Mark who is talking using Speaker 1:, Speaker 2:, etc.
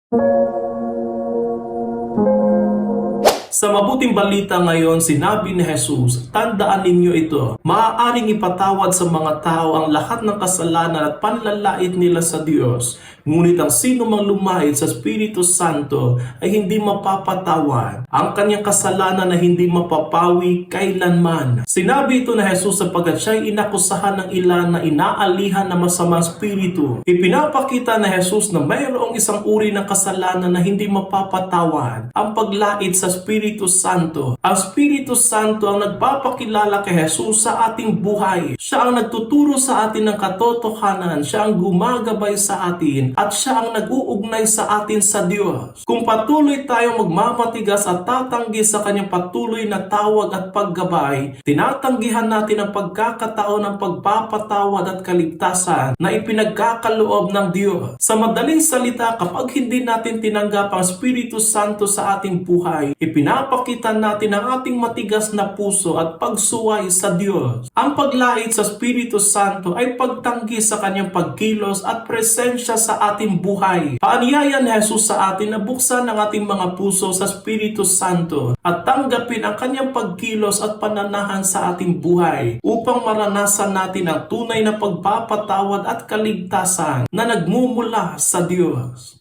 Speaker 1: Sa mabuting balita ngayon, sinabi ni Jesus, tandaan ninyo ito, maaaring ipatawad sa mga tao ang lahat ng kasalanan at panlalait nila sa Diyos. Ngunit ang sino mang lumait sa Espiritu Santo ay hindi mapapatawad ang kanyang kasalanan na hindi mapapawi kailanman. Sinabi ito ni Jesus sapagkat siya'y inakusahan ng ilan na inaalihan ng masamang spiritu. Ipinapakita ni Jesus na mayroong isang uri ng kasalanan na hindi mapapatawad, ang paglait sa Espiritu Santo. Ang Espiritu Santo ang nagpapakilala kay Jesus sa ating buhay. Siya ang nagtuturo sa atin ng katotohanan. Siya ang gumagabay sa atin at siya ang nag-uugnay sa atin sa Diyos. Kung patuloy tayong magmamatigas at tatanggi sa kanyang patuloy na tawag at paggabay, tinatanggihan natin ang pagkakataon ng pagpapatawad at kaligtasan na ipinagkakaloob ng Diyos. Sa madaling salita, kapag hindi natin tinanggap ang Espiritu Santo sa ating buhay, ipinapakita natin ang ating matigas na puso at pagsuway sa Diyos. Ang paglait sa Espiritu Santo ay pagtanggi sa kanyang pagkilos at presensya sa ating buhay. Paanyaya ni Jesus sa atin na buksan ang ating mga puso sa Espiritu Santo at tanggapin ang kanyang pagkilos at pananahan sa ating buhay upang maranasan natin ang tunay na pagpapatawad at kaligtasan na nagmumula sa Diyos.